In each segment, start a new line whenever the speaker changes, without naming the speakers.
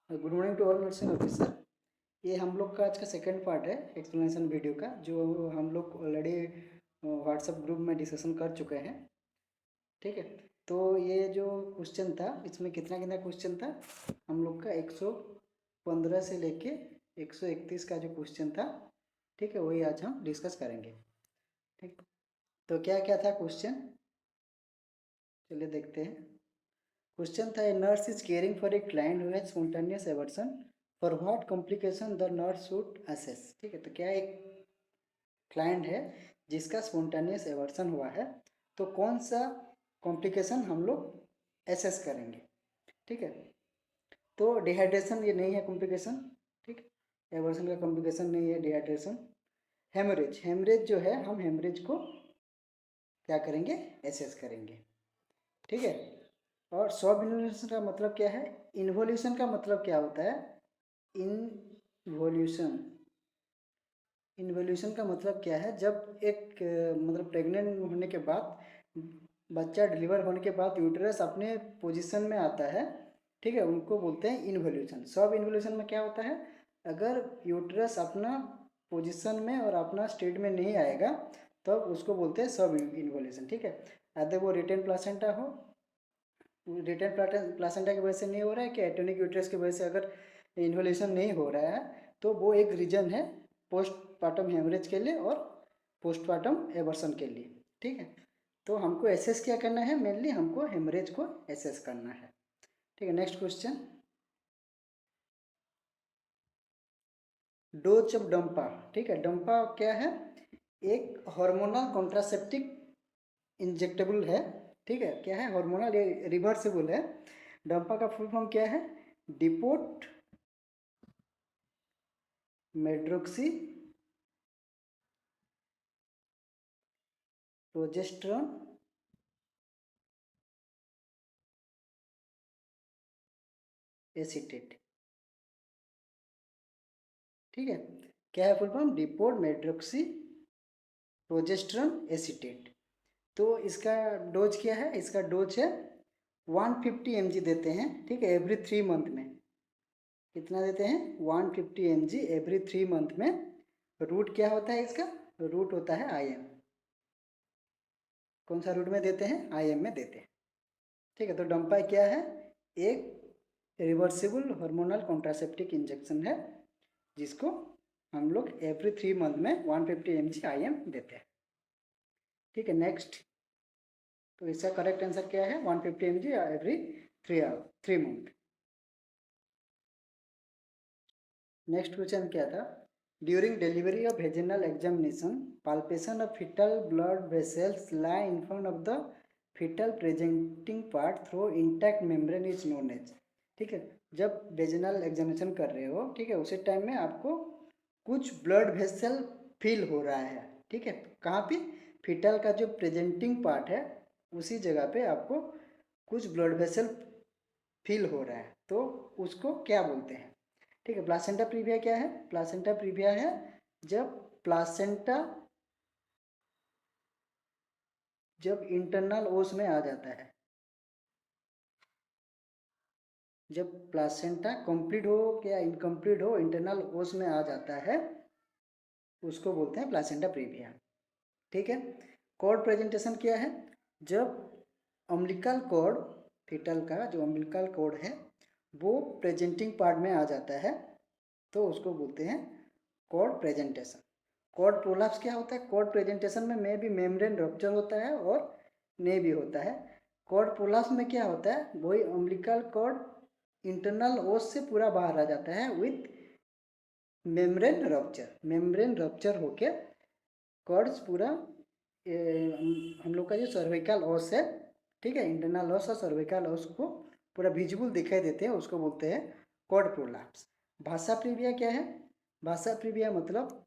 Good morning to all nursing officer. ये हम लोग का आज का सेकंड पार्ट है एक्सप्लेनेशन वीडियो का, जो हम लोग ऑलरेडी व्हाट्सएप ग्रुप में डिस्कशन कर चुके हैं। ठीक है, तो ये जो क्वेश्चन था, इसमें कितना कितना क्वेश्चन था हम लोग का 115 से लेके 131 का जो क्वेश्चन था, ठीक है, वही आज हम डिस्कस करेंगे। ठीक, तो क्या क्या था क्वेश्चन, चलिए देखते हैं। क्वेश्चन था, a nurse is caring for a client who has spontaneous aversion, for what complication the nurse should assess. ठीक है, तो क्या एक क्लाइंट है जिसका स्पॉन्टेनियस एवर्सन हुआ है, तो कौन सा कॉम्प्लिकेशन हम लोग एसेस करेंगे। ठीक है, तो डिहाइड्रेशन ये नहीं है कॉम्प्लिकेशन। ठीक है, एवर्सन का कॉम्प्लिकेशन नहीं है डिहाइड्रेशन। हेमरेज, हेमरेज जो है, हम हेमरेज को क्या करेंगे, एसेस करेंगे। ठीक है, और सब इन्वोल्यूशन का मतलब क्या है, इन्वोल्यूशन का मतलब क्या होता है, इन्वोल्यूशन, इन्वोल्यूशन का मतलब क्या है, जब एक मतलब प्रेग्नेंट होने के बाद, बच्चा डिलीवर होने के बाद यूटरस अपने पोजीशन में आता है। ठीक है, उनको बोलते हैं इन्वोल्यूशन। सब इन्वोल्यूशन में क्या होता है, अगर यूटरस अपना पोजीशन में और अपना स्टेट में नहीं आएगा तब तो उसको बोलते हैं सब इन्वोल्यूशन। ठीक है, अगर वो रिटेन प्लासेंटा हो, रिटेन प्लासेंटा की वजह से नहीं हो रहा है कि एटोनिक यूट्रस की वजह से अगर इन्वोल्यूशन नहीं हो रहा है, तो वो एक रीजन है पोस्टपार्टम हेमरेज के लिए और पोस्टपार्टम एवर्सन के लिए। ठीक है, तो हमको एसेस क्या करना है, मेनली हमको हेमरेज को एसेस करना है। ठीक है, next question, dose of Dampa. ठीक है, डंपा क्या है, एक हार्मोनल कॉन्ट्रासेप्टिक इंजेक्टेबल है। ठीक है, क्या है, हार्मोनल, ये रिवर्सिबल है। डंपा का फुल फॉर्म क्या है, डिपोट मेड्रोक्सी प्रोजेस्टेरॉन एसीटेट। ठीक है, क्या है full form, depot medroxy progesterone acetate. तो इसका डोज क्या है, इसका डोज है 150 mg देते हैं। ठीक है, एवरी 3 मंथ में कितना देते हैं, 150 mg एवरी 3 मंथ में। रूट क्या होता है इसका, रूट होता है IM। कौन सा रूट में देते हैं, IM में देते हैं। ठीक है, तो डंपा क्या है, एक रिवर्सिबल हार्मोनल कॉन्ट्रासेप्टिक इंजेक्शन है, जिसको हम लोग एवरी 3 मंथ में 150 mg IM देते हैं। ठीक है, नेक्स्ट, तो इसका करेक्ट आंसर क्या है, 150 mg every 3 month. Next question क्या था, during delivery of vaginal examination palpation of fetal blood vessels lie in front of the fetal presenting part through intact membrane is known as. ठीक है, जब vaginal examination कर रहे हो, ठीक है, उसी टाइम में आपको कुछ ब्लड वेसल फील हो रहा है। ठीक है, कहाँ पे, फीटल का जो प्रेजेंटिंग पार्ट है उसी जगह पे आपको कुछ ब्लड वेसल फील हो रहा है, तो उसको क्या बोलते हैं। ठीक है, प्लासेंटा प्रीविया क्या है, प्लासेंटा प्रीविया है जब प्लासेंटा, जब इंटरनल ओस में आ जाता है, जब प्लासेंटा कंप्लीट हो या इनकम्प्लीट हो, इंटरनल ओस में आ जाता है, उसको बोलते हैं प्लासेंटा प्रीविया। ठीक है, कॉर्ड प्रेजेंटेशन क्या है, जब अम्बिलिकल कॉर्ड, फीटल का जो अम्बिलिकल कॉर्ड है वो प्रेजेंटिंग पार्ट में आ जाता है, तो उसको बोलते हैं कॉर्ड प्रेजेंटेशन। कॉर्ड प्रोलैप्स क्या होता है, कॉर्ड प्रेजेंटेशन में भी मेम्ब्रेन रप्चर होता है और नहीं भी होता है। कॉर्ड प्रोलैप्स में क्या होता है, वही अम्बिलिकल कॉर्ड इंटरनल ओस से पूरा बाहर आ जाता है with membrane rupture. Membrane rupture होके कॉर्ड्स पूरा हम लोग का जो सर्विकल ओस है, ठीक है, इंटरनल ओस और सर्विकल ओस को पूरा विजिबल दिखाई देते हैं, उसको बोलते हैं कॉर्ड प्रोलैप्स। भाषा प्रीविया क्या है, भाषा प्रीविया मतलब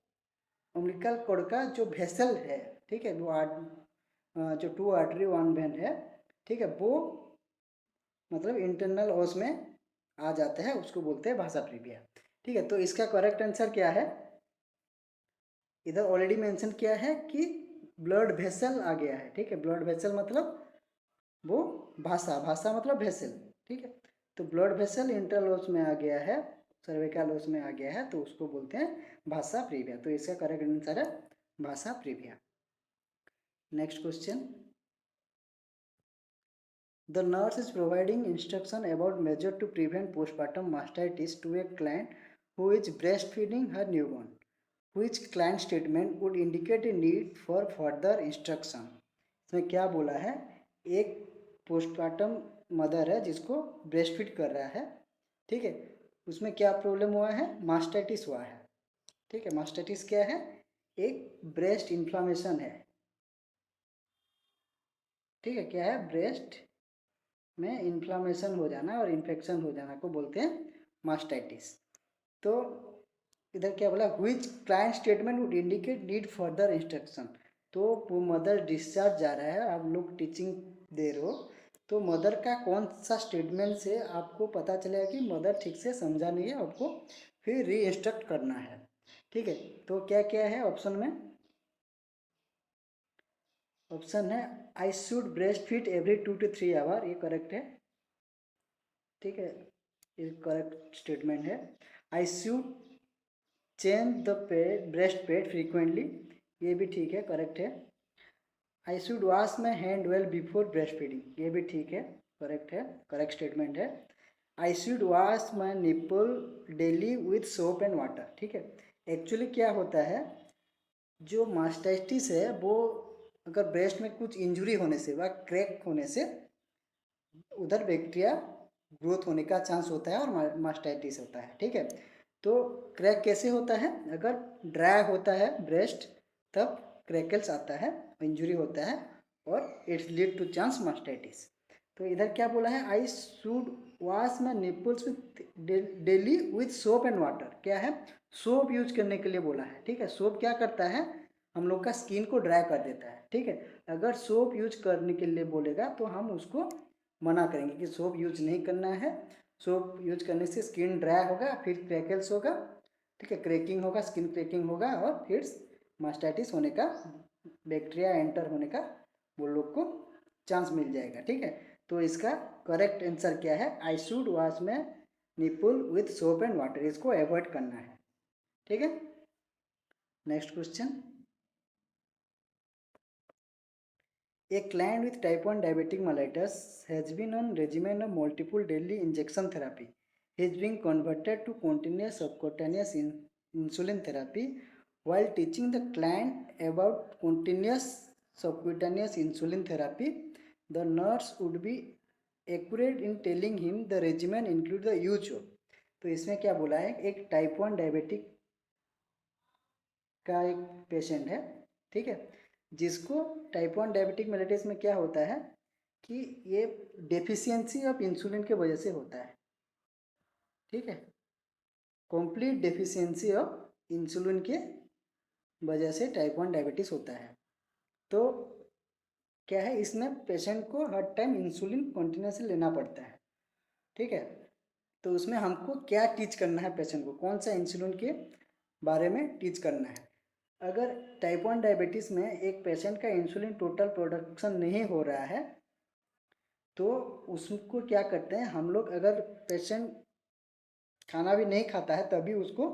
अम्बिलिकल कॉर्ड का जो वेसल है, ठीक है, वो जो 2 आर्टरी 1 वेन है, ठीक है, वो मतलब इंटरनल ओस में आ जाता है, उसको बोलते हैं भाषा प्रीविया। ठीक है, तो इसका करेक्ट आंसर क्या है, इधर ऑलरेडी मेंशन किया है कि ब्लड वेसल आ गया है। ठीक है, ब्लड वेसल मतलब वो भाषा, भाषा मतलब वेसल। ठीक है, तो ब्लड वेसल इंटरनल ओस में आ गया है, सर्विकल ओस में आ गया है, तो उसको बोलते हैं भाषा प्रीविया। तो इसका करेक्ट आंसर है भाषा previa. Next question, the nurse is providing instruction about measure to prevent postpartum mastitis to a client who is breastfeeding her newborn. Which client statement would indicate a need for further instruction? इसमें क्या बोला है, एक postmortem mother है जिसको breast feed कर रहा है, ठीक है, उसमें क्या प्रॉब्लम हुआ है, मास्टाइटिस हुआ है, ठीक है। मास्टाइटिस क्या है, एक ब्रेस्ट इन्फ्लामेशन है, ठीक है, क्या है, ब्रेस्ट में इन्फ्लामेशन हो जाना और इन्फेक्शन हो जाना को बोलते हैं मास्टाइटिस। तो इधर क्या बोला, which client statement would indicate need further instruction. तो वो मदर डिस्चार्ज जा रहा है, आप लोग टीचिंग दे रहे हो, तो मदर का कौन सा स्टेटमेंट से आपको पता चलेगा कि मदर ठीक से समझा नहीं है, आपको फिर री इंस्ट्रक्ट करना है, ठीक है। तो क्या क्या है ऑप्शन में, ऑप्शन है I should breast feed every 2 to 3 hour, ये करेक्ट है, ठीक है, ये करेक्ट स्टेटमेंट है। I should change the breast pad frequently, ये भी ठीक है, करेक्ट है। I should wash my hand well before breast feeding, ये भी ठीक है, करेक्ट है, करेक्ट स्टेटमेंट है। I should wash my nipple daily with soap and water, ठीक है। एक्चुअली क्या होता है, जो मास्टाइटिस है वो अगर ब्रेस्ट में कुछ इंजुरी होने से व क्रैक होने से उधर बैक्टीरिया ग्रोथ होने का चांस होता है और मास्टाइटिस होता है, ठीक है। तो क्रैक कैसे होता है, अगर ड्राई होता है ब्रेस्ट तब क्रैकल्स आता है, इंजुरी होता है और it's lead to chance mastitis. तो इधर क्या बोला है, I should wash my nipples with daily with soap and water, क्या है, सोप यूज करने के लिए बोला है, ठीक है। सोप क्या करता है, हम लोग का स्किन को ड्राई कर देता है, ठीक है। अगर सोप यूज करने के लिए बोलेगा तो हम उसको मना करेंगे कि सोप यूज नहीं करना है, सोप यूज करने से स्किन ड्राई होगा, फिर क्रैकल्स होगा, ठीक है, क्रैकिंग होगा, स्किन क्रैकिंग होगा और फिर मास्टाइटिस होने का, बैक्टीरिया एंटर होने का वो लोग को चांस मिल जाएगा, ठीक है। तो इसका करेक्ट आंसर क्या है, आई शुड वॉश में nipple with soap and water, इसको अवॉइड करना है, ठीक है। Next question, a client with type 1 diabetic mellitus has been on regimen of multiple daily injection therapy. He is being converted to continuous subcutaneous insulin therapy. While teaching the client about continuous subcutaneous insulin therapy, the nurse would be accurate in telling him the regimen include the use of. तो इसमें क्या बोला है, एक type 1 diabetic का एक patient है, ठीक है, जिसको टाइप 1 डायबिटिक मेलिटस में क्या होता है कि ये डेफिशिएंसी ऑफ इंसुलिन के वजह से होता है, ठीक है, कंप्लीट डेफिशिएंसी ऑफ इंसुलिन के वजह से टाइप 1 डायबिटीज होता है। तो क्या है, इसमें पेशेंट को हर टाइम इंसुलिन कंटिन्यूसली लेना पड़ता है, ठीक है। तो उसमें हमको क्या टीच करना है पेशेंट को, कौन सा इंसुलिन के बारे में टीच करना है। अगर टाइप 1 डायबिटीज़ में एक पेशेंट का इंसुलिन टोटल प्रोडक्शन नहीं हो रहा है तो उसको क्या करते हैं हम लोग, अगर पेशेंट खाना भी नहीं खाता है तभी उसको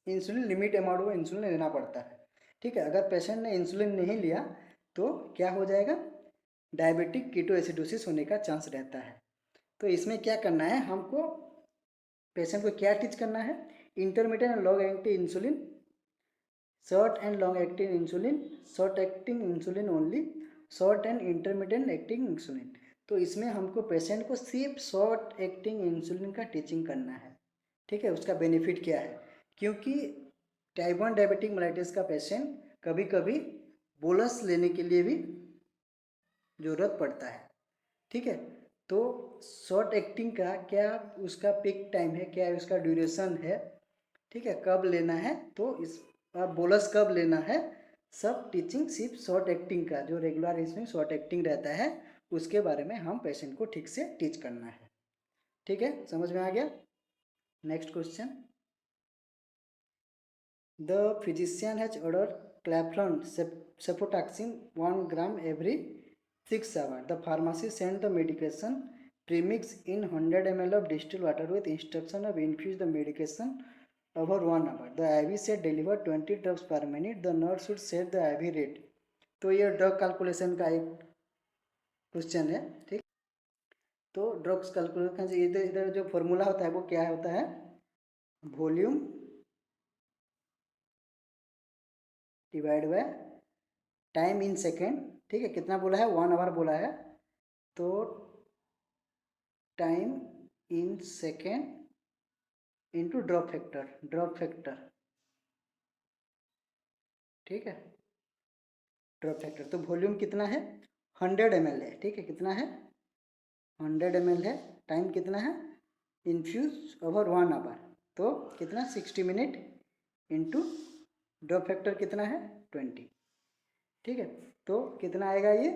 इंसुलिन लिमिट अमाउंट में इंसुलिन लेना पड़ता है, ठीक है। अगर पेशेंट ने इंसुलिन नहीं लिया तो क्या हो जाएगा, डायबिटिक कीटोएसिडोसिस होने का चांस रहता है। तो इसमें क्या करना है हमको, पेशेंट को क्या टीच करना है, intermediate and long acting insulin, short and long acting insulin, short acting insulin only, short and intermediate acting insulin. तो इसमें हमको पेशेंट को सिर्फ शॉर्ट एक्टिंग इंसुलिन का टीचिंग करना है, ठीक है। उसका बेनिफिट क्या है, क्योंकि टाइप 1 डायबिटिक मेलाइटिस का पेशेंट कभी कभी बोलस लेने के लिए भी ज़रूरत पड़ता है, ठीक है। तो शॉर्ट एक्टिंग का क्या उसका पिक टाइम है, क्या उसका ड्यूरेशन है, ठीक है, कब लेना है, तो इस बोलस कब लेना है, सब टीचिंग सिर्फ शॉर्ट एक्टिंग का जो रेगुलर इसमें शॉर्ट एक्टिंग रहता है उसके बारे में हम पेशेंट को ठीक से टीच करना है, ठीक है, समझ में आ गया। Next question, the physician has order Claforan cefotaxime 1 gram every 6 hours. The pharmacy sent the medication premix in 100 ml of distilled water with instruction of infuse the medication over 1 hour. The IV set deliver 20 drugs per minute. The nurse should set the IV rate. तो ये drug calculation का एक question है, ठीक। तो drugs calculation इधर जो formula होता है वो क्या होता है, volume divide by time in second, ठीक है। कितना बोला है, 1 आवर बोला है, तो time in second into drop factor, ठीक है, ड्रॉप फैक्टर। तो वॉल्यूम कितना है, 100 ml है, ठीक है। कितना है, 100 ml है। टाइम कितना है, इन्फ्यूज ओवर 1 आवर, तो कितना 60 मिनट इंटू ड्रॉप फैक्टर कितना है 20, ठीक है। तो कितना आएगा ये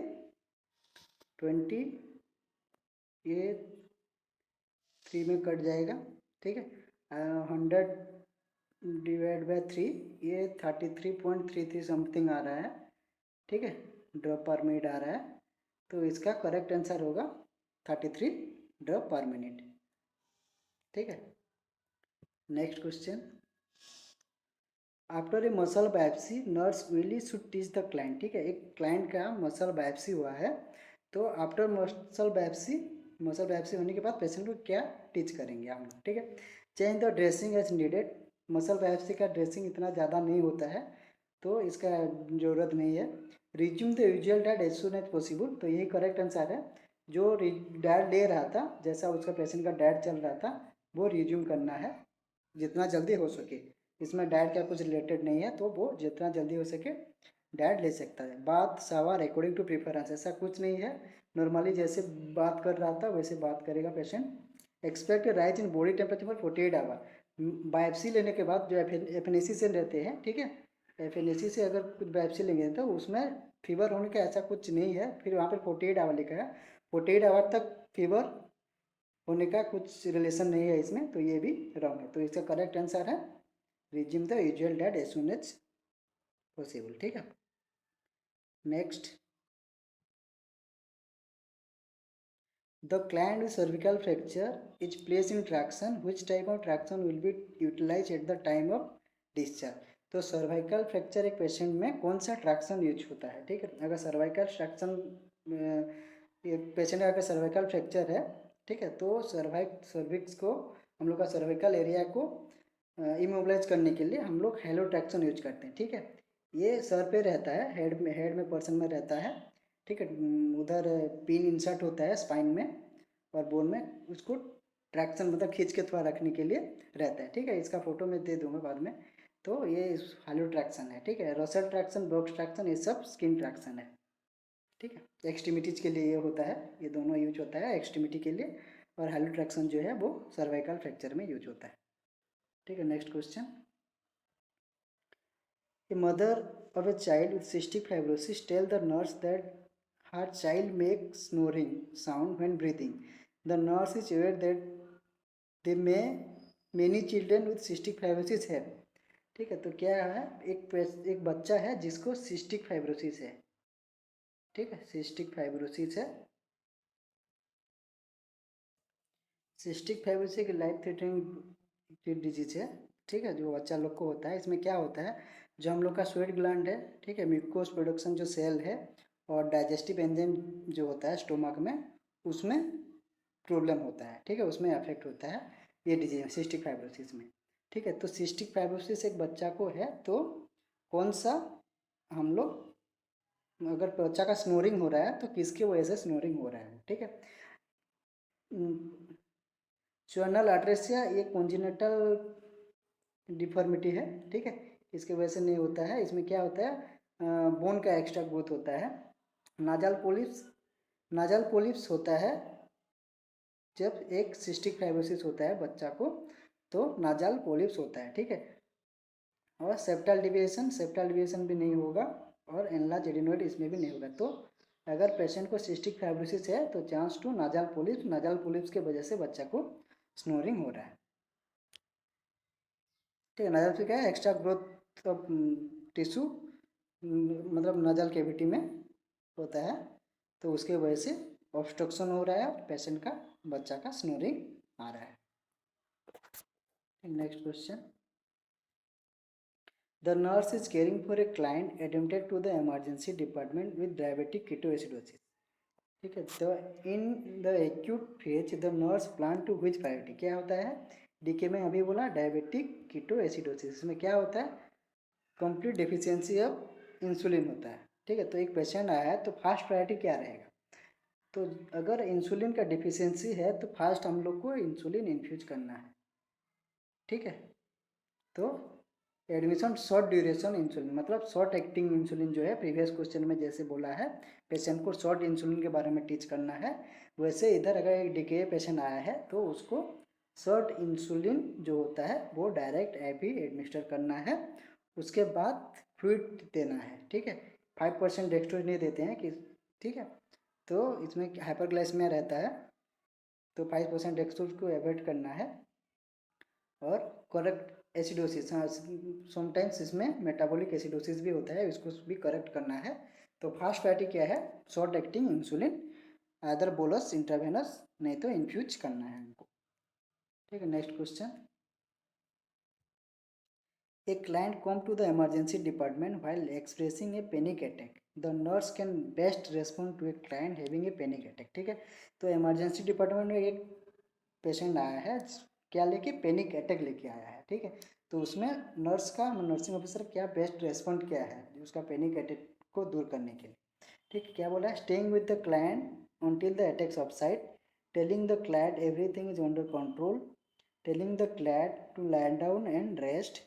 20, ये 3 में कट जाएगा, ठीक है। 100 डिवाइड बाय 3, ये 33.33 समथिंग आ रहा है, ठीक है, ड्रॉप पर मिनट आ रहा है। तो इसका करेक्ट आंसर होगा 33 ड्रॉप पर मिनट, ठीक है। Next question, after a muscle biopsy nurse will should teach the client, ठीक है। एक क्लाइंट का मसल बायोप्सी हुआ है, तो आफ्टर मसल बायोप्सी होने के बाद पेशेंट को क्या टीच करेंगे हम लोग, ठीक है। Change the dressing as needed, muscle biopsy का ड्रेसिंग इतना ज़्यादा नहीं होता है, तो इसका ज़रूरत नहीं है। Resume the usual diet as soon as possible, तो यही करेक्ट आंसर है। जो डाइट ले रहा था, जैसा उसका पेशेंट का डाइट चल रहा था, वो रिज्यूम करना है जितना जल्दी हो सके। इसमें डाइट का कुछ रिलेटेड नहीं है, तो वो जितना जल्दी हो सके डाइट ले सकता है। बात शावर अकॉर्डिंग टू प्रेफरेंस, ऐसा कुछ नहीं है, नॉर्मली जैसे बात कर रहा था वैसे बात करेगा patient. Expect rise in body temperature for 48 hour, biopsy लेने के बाद जो एफएनएसी से रहते हैं, ठीक है, एफएनएसी से अगर कुछ बायोप्सी लेंगे तो उसमें फीवर होने का ऐसा कुछ नहीं है। फिर वहाँ पर 48 आवर लिखा है, 48 आवर तक फीवर होने का कुछ रिलेशन नहीं है इसमें, तो ये भी रॉन्ग है। तो इसका करेक्ट आंसर है resume the usual diet as soon as possible, ठीक है। Next, the client with cervical fracture is placed in traction, which type of traction will be utilized at the time of discharge। तो cervical fracture एक patient में कौन सा traction use होता है, ठीक है। अगर सर्वाइकल ट्रैक्शन, पेशेंट का अगर सर्वाइकल फ्रैक्चर है, ठीक है, तो सर्विक्स को, हम लोग का सर्वाइकल एरिया को इमोबिलाइज करने के लिए हम लोग हेलो ट्रैक्शन यूज करते हैं, ठीक है। ये सर पे रहता है, हेड में पर्सन में रहता है, ठीक है। उधर पिन इंसर्ट होता है स्पाइन में और बोन में, उसको ट्रैक्शन मतलब खींच के थोड़ा रखने के लिए रहता है, ठीक है। इसका फोटो मैं दे दूंगा बाद में। तो ये हाइलो ट्रैक्शन है, ठीक है। रसल ट्रैक्शन, ब्रॉक्स ट्रैक्शन, ये सब स्किन ट्रैक्शन है, ठीक है। एक्सट्रीमिटीज के लिए ये होता है, ये दोनों यूज होता है एक्सट्रीमिटी के लिए, और हाइलो ट्रैक्शन जो है वो सर्वाइकल फ्रैक्चर में यूज होता है, ठीक है। Next question, a mother of a child with cystic fibrosis tell the nurse that her child makes snoring sound when breathing. The nurse is aware that they may many children with cystic fibrosis have, ठीक है। तो क्या है, एक बच्चा है जिसको cystic fibrosis है, ठीक है, सिस्टिक फाइब्रोसिस है। सिस्टिक फाइब्रोसिस एक लाइफ थ्रेटनिंग डिजीज है, ठीक है, जो बच्चा लोग को होता है। इसमें क्या होता है, जो हम लोग का स्वेट ग्लैंड है, ठीक है, म्यूकोस प्रोडक्शन जो सेल है, और डाइजेस्टिव एंजाइम जो होता है स्टोमक में, उसमें प्रॉब्लम होता है, ठीक है, उसमें अफेक्ट होता है ये डिजीज सिस्टिक फाइब्रोसिस में, ठीक है। तो सिस्टिक फाइब्रोसिस एक बच्चा को है, तो कौन सा, हम लोग अगर बच्चा का स्नोरिंग हो रहा है तो किसकी वजह से स्नोरिंग हो रहा है, ठीक है। चुअनल अट्रेसिया ये कॉन्जिनेटल डिफॉर्मिटी है, ठीक है, इसके वजह से नहीं होता है। इसमें क्या होता है, बोन का एक्स्ट्रा ग्रोथ होता है। नाजल पोलिप्स होता है जब एक सिस्टिक फाइब्रोसिस होता है बच्चा को, तो नाजल पोलिप्स होता है, ठीक है। और सेप्टल डिविएशन भी नहीं होगा, और एनलार्ज एडिनोइड इसमें भी नहीं होगा। तो अगर पेशेंट को सिस्टिक फाइब्रोसिस है तो चांस टू नाजल पोलिप्स के वजह से बच्चा को स्नोरिंग हो रहा है, ठीक है। नाजल से क्या है, एक्स्ट्रा ग्रोथ ऑफ टिश्यू, मतलब नाजल कैविटी में होता है, तो उसके वजह से ऑब्स्ट्रक्शन हो रहा है पेशेंट का बच्चा का स्नोरिंग आ रहा है। Next question, the nurse is caring for a client admitted to the emergency department with diabetic ketoacidosis. ठीक है, तो in the acute phase the nurse plan to which priority, क्या होता है डीके में अभी बोला डायबिटिक कीटोएसिडोसिस, इसमें क्या होता है कंप्लीट डेफिशिएंसी ऑफ इंसुलिन होता है। ठीक है, तो एक पेशेंट आया है तो फास्ट प्रायोरिटी क्या रहेगा, तो अगर इंसुलिन का डिफिशियंसी है तो फास्ट हम लोग को इंसुलिन इन्फ्यूज करना है। ठीक है, तो एडमिशन शॉर्ट ड्यूरेशन इंसुलिन मतलब शॉर्ट एक्टिंग इंसुलिन जो है प्रीवियस क्वेश्चन में जैसे बोला है पेशेंट को शॉर्ट इंसुलिन के बारे में टीच करना है, वैसे इधर अगर एक डीके पेशेंट आया है तो उसको शॉर्ट इंसुलिन जो होता है वो डायरेक्ट एपी एडमिनिस्टर करना है, उसके बाद फ्लूइड देना है। ठीक है, 5% डेक्सट्रोज नहीं देते हैं कि, ठीक है, तो इसमें हाइपरग्लाइसेमिया रहता है तो 5% डेक्सट्रोज को अवॉइड करना है। और करेक्ट एसिडोसिस, हाँ समटाइम्स इसमें मेटाबॉलिक एसिडोसिस भी होता है, इसको भी करेक्ट करना है। तो फास्ट प्रायोरिटी क्या है short acting insulin, other bolus intravenous नहीं तो इन्फ्यूज करना है हमको। ठीक है, next question, a client come to the emergency department while expressing a panic attack, the nurse can best respond to a client having a panic attack. ठीक है, तो इमरजेंसी डिपार्टमेंट में एक पेशेंट आया है क्या लेके पैनिक अटैक लेके आया है। ठीक है, तो उसमें नर्स का नर्सिंग ऑफिसर क्या बेस्ट रेस्पॉन्ड क्या है उसका पैनिक अटैक को दूर करने के लिए। ठीक है, क्या बोला है staying with the client until the attack subside, telling the client everything is under control, telling the client to lie down and rest,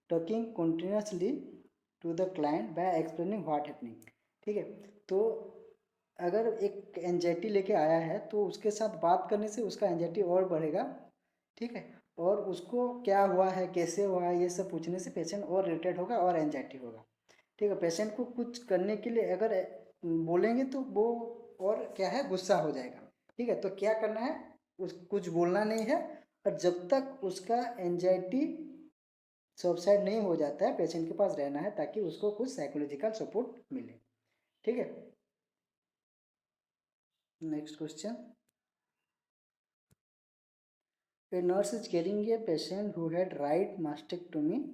talking continuously to the client by explaining what happening। ठीक है, तो अगर एक anxiety लेके आया है तो उसके साथ बात करने से उसका एंजाइटी और बढ़ेगा। ठीक है, और उसको क्या हुआ है कैसे हुआ है ये सब पूछने से पेशेंट और इरिटेट होगा और एंजाइटी होगा। ठीक है, पेशेंट को कुछ करने के लिए अगर बोलेंगे तो वो और क्या है गुस्सा हो जाएगा। ठीक है, तो क्या करना है उस कुछ बोलना नहीं है, और जब तक उसका एंजाइटी सबसाइड नहीं हो जाता है पेशेंट के पास रहना है ताकि उसको कुछ साइकोलॉजिकल सपोर्ट मिले। ठीक है, next question, a nurse is carrying a patient who had right mastectomy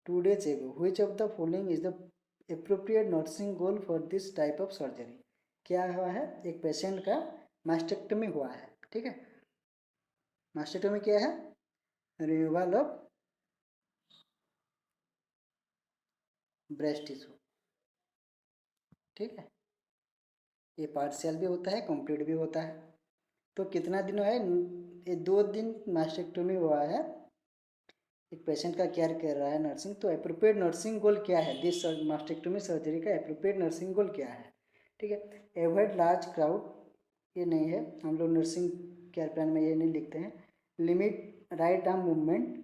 2 days ago. Which of the following is the appropriate nursing goal for this type of surgery? क्या हुआ है एक पेशेंट का मास्टेक्टमी हुआ है। ठीक है, मास्टेक्टमी क्या है रिमूवल ऑफ ब्रेस्ट टिश्यू। ठीक है, ये पार्शियल भी होता है कंप्लीट भी होता है। तो कितना दिन हुआ है ये 2 दिन मास्टेक्टमी हुआ है, एक पेशेंट का केयर कर रहा है नर्सिंग, तो अप्रोप्रिएट नर्सिंग गोल क्या है दिस मास्टेक्टोमी सर्जरी का अप्रोप्रिएट नर्सिंग गोल क्या है। ठीक है, एवॉइड लार्ज क्राउड ये नहीं है, हम लोग नर्सिंग केयर प्लान में ये नहीं लिखते हैं। लिमिट राइट आर्म मूवमेंट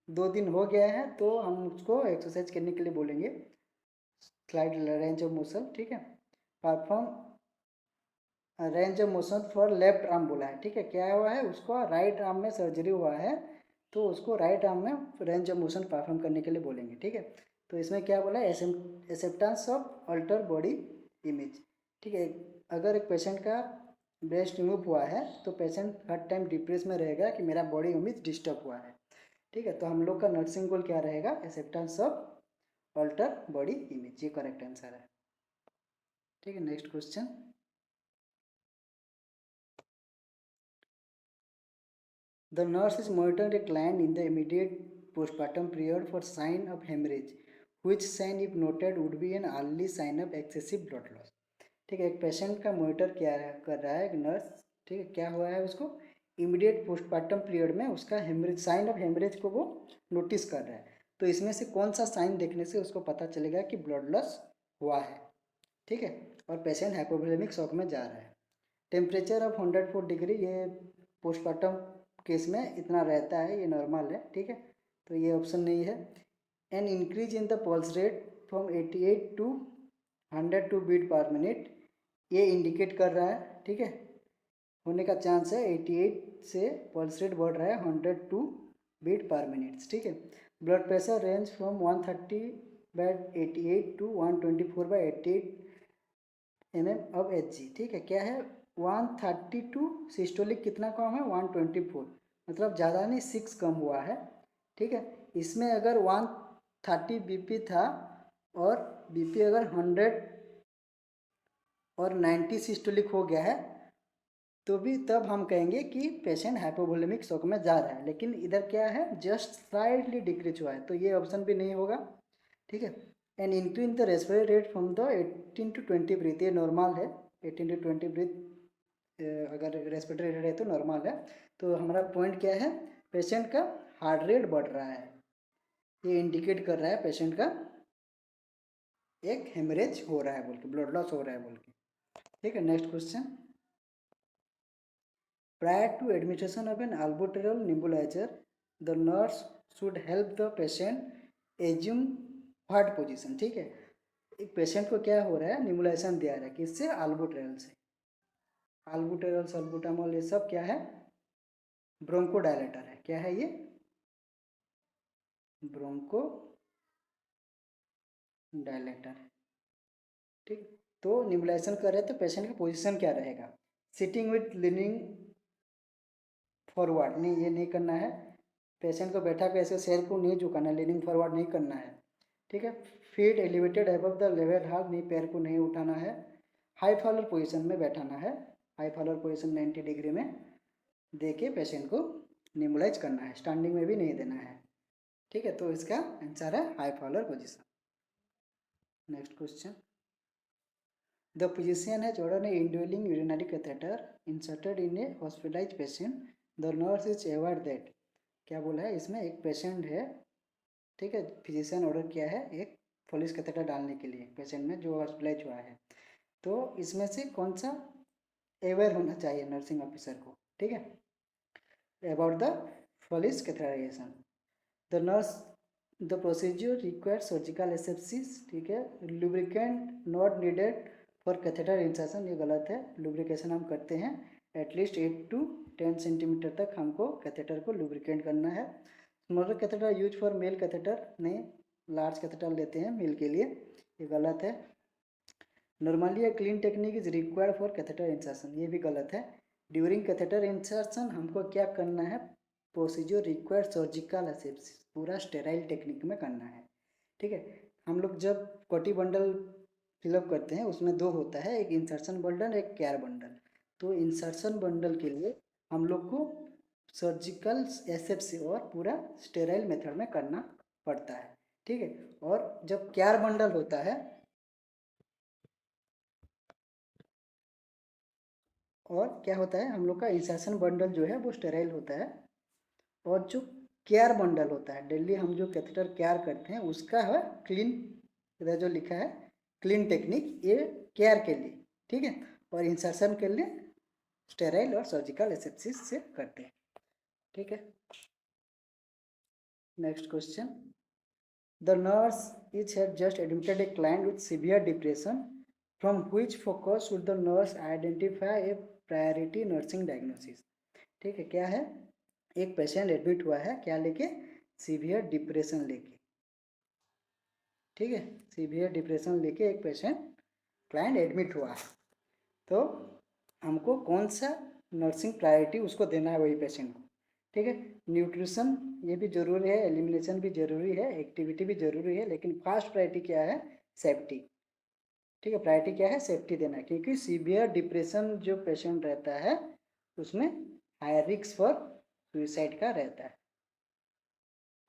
2 दिन हो गया है तो हम उसको एक्सरसाइज करने के लिए बोलेंगे स्लाइड रेंज ऑफ मोशन। ठीक है, perform range of motion for left arm बोला है। ठीक है, क्या हुआ है उसको राइट आर्म में सर्जरी हुआ है तो उसको राइट आर्म में रेंज ऑफ मोशन परफॉर्म करने के लिए बोलेंगे। ठीक है, तो इसमें क्या बोला है acceptance of alter body image. ठीक है, अगर एक पेशेंट का ब्रेस्ट रिमूव हुआ है तो पेशेंट हर टाइम डिप्रेस में रहेगा कि मेरा बॉडी इमेज डिस्टर्ब हुआ है। ठीक है, तो हम लोग का नर्सिंग गोल क्या रहेगा acceptance of alter body image, ये करेक्ट आंसर है। ठीक है, next question, the nurse is monitoring a client in the immediate postpartum period for sign of hemorrhage. Which sign, if noted, would be an early sign of excessive blood loss? ठीक है, एक patient का monitor क्या कर रहा है एक nurse. ठीक है, क्या हुआ है उसको इमीडिएट पोस्टमार्टम पीरियड में उसका हेमरेज साइन ऑफ हेमरेज को वो नोटिस कर रहा है, तो इसमें से कौन सा साइन देखने से उसको पता चलेगा कि ब्लड लॉस हुआ है। ठीक है, और पेशेंट हाइपोवोलेमिक शॉक में जा रहा है। टेम्परेचर ऑफ 104 डिग्री ये पोस्टमार्टम केस में इतना रहता है, ये नॉर्मल है। ठीक है, तो ये ऑप्शन नहीं है। An increase in the pulse rate from 88 to 102 beat per minute ये इंडिकेट कर रहा है। ठीक है, होने का चांस है 88 से पल्स रेट बढ़ रहा है 102 बीट पर मिनट। ठीक है, blood pressure range from 130/88 to 124/88 mm of Hg। ठीक है, क्या है 132 सिस्टोलिक कितना कम है 124, मतलब ज़्यादा नहीं 6 कम हुआ है। ठीक है, इसमें अगर 130 बीपी था और बीपी अगर 100 और 90 सिस्टोलिक हो गया है तो भी तब हम कहेंगे कि पेशेंट हाइपोवोलेमिक शॉक में जा रहा है। लेकिन इधर क्या है, जस्ट स्लाइटली डिक्रीज हुआ है, तो ये ऑप्शन भी नहीं होगा। ठीक है, and increase the respiratory rate from the 18 to 20 breath, ये नॉर्मल है। 18 to 20 ब्रीथ अगर रेस्पिरेटरी रेट है तो नॉर्मल है। तो हमारा पॉइंट क्या है, पेशेंट का हार्ट रेट बढ़ रहा है, ये इंडिकेट कर रहा है पेशेंट का एक हेमरेज हो रहा है बोल के, ब्लड लॉस हो रहा है बोल के। ठीक है, next question. Prior to administration of an albuterol nebulizer, the nurse should help the patient assume what position। ठीक है, एक पेशेंट को क्या हो रहा है, निबुलाइजेशन दिया रहा है किससे, अल्बुटेरॉल से। अल्बुटेरॉल सल्बुटामोल ये सब क्या है, ब्रोंकोडायलेटर है। क्या है ये, ब्रोंको डायलेटर है। ठीक, तो निबुलाइजेशन कर रहे हैं तो पेशेंट का पोजीशन क्या रहेगा, सिटिंग विथ लीनिंग फॉरवर्ड, नहीं ये नहीं करना है। पेशेंट को बैठा के ऐसे सिर को नहीं झुकाना, लीनिंग फॉरवर्ड नहीं करना है। ठीक है, feet elevated above the level heart, नहीं पैर को नहीं उठाना है। हाई फॉलोअर पोजीशन में बैठाना है, हाई फॉलोअर पोजीशन 90 डिग्री में दे के पेशेंट को निबुलाइज करना है, स्टैंडिंग में भी नहीं देना है। ठीक है, तो इसका आंसर है high Fowler position. Next question. The physician has ordered a indwelling urinary catheter inserted in a hospitalised patient, the nurse is aware that. क्या बोला है इसमें, एक पेशेंट है। ठीक है, फिजिशियन ऑर्डर किया है एक फोलिस कैथेटर डालने के लिए पेशेंट में जो हॉस्पिटलाइज हुआ है। तो इसमें से कौन सा अवेयर होना चाहिए नर्सिंग ऑफिसर को। ठीक है, about the Foley's catheterisation, the nurse, the procedure require surgical asepsis. ठीक है, lubricant not needed for catheter insertion, ये गलत है। लुब्रिकेशन हम करते हैं एटलीस्ट 8 to 10 सेंटीमीटर तक हमको कैथेटर को लुब्रिकेंट करना है। Smaller catheter use for male catheter, नहीं लार्ज कैथेटर लेते हैं मेल के लिए, ये गलत है। Normally a clean technique is required for catheter insertion, ये भी गलत है। ड्यूरिंग कैथेटर इंसर्शन हमको क्या करना है, प्रोसीजर रिक्वायर्ड सर्जिकल एसेप्सिस, पूरा स्टेराइल टेक्निक में करना है। ठीक है, हम लोग जब कोटी बंडल फिलअप करते हैं उसमें दो होता है, एक इंसर्शन बंडल एक केयर बंडल। तो इंसर्शन बंडल के लिए हम लोग को सर्जिकल एसेप्सी और पूरा स्टेराइल मेथड में करना पड़ता है। ठीक है, और जब केयर बंडल होता है, और क्या होता है, हम लोग का इंसर्शन बंडल जो है वो स्टेराइल होता है, और जो केयर बंडल होता है डेली हम जो कैथेटर केयर करते हैं उसका है क्लीन, इधर जो लिखा है क्लीन टेक्निक, ये केयर के लिए। ठीक है, और इंसर्शन के लिए स्टेराइल और सर्जिकल एसेप्सिस से करते हैं। ठीक है, next question. The nurse is had just admitted a client with severe depression, from which focus should the nurse identify A priority nursing diagnosis. ठीक है, क्या है, एक पेशेंट एडमिट हुआ है क्या लेके, सीवियर डिप्रेशन लेके। ठीक है, सीवियर डिप्रेशन लेके एक पेशेंट क्लाइंट एडमिट हुआ है, तो हमको कौन सा नर्सिंग प्रायोरिटी उसको देना है वही पेशेंट को। ठीक है, न्यूट्रिशन ये भी जरूरी है, एलिमिनेशन भी जरूरी है, एक्टिविटी भी जरूरी है, लेकिन फर्स्ट प्रायोरिटी क्या है, सेफ्टी। ठीक है, प्रायोरिटी क्या है, सेफ्टी देना है, क्योंकि सीवियर डिप्रेशन जो पेशेंट रहता है उसमें हाई रिस्क फॉर सुइसाइड का रहता है।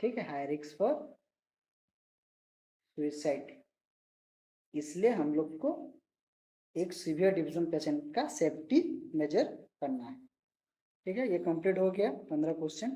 ठीक है, हाई रिस्क फॉर सुइसाइड, इसलिए हम लोग को एक सीवियर डिप्रेशन पेशेंट का सेफ्टी मेजर करना है। ठीक है, ये कंप्लीट हो गया 15 क्वेश्चन।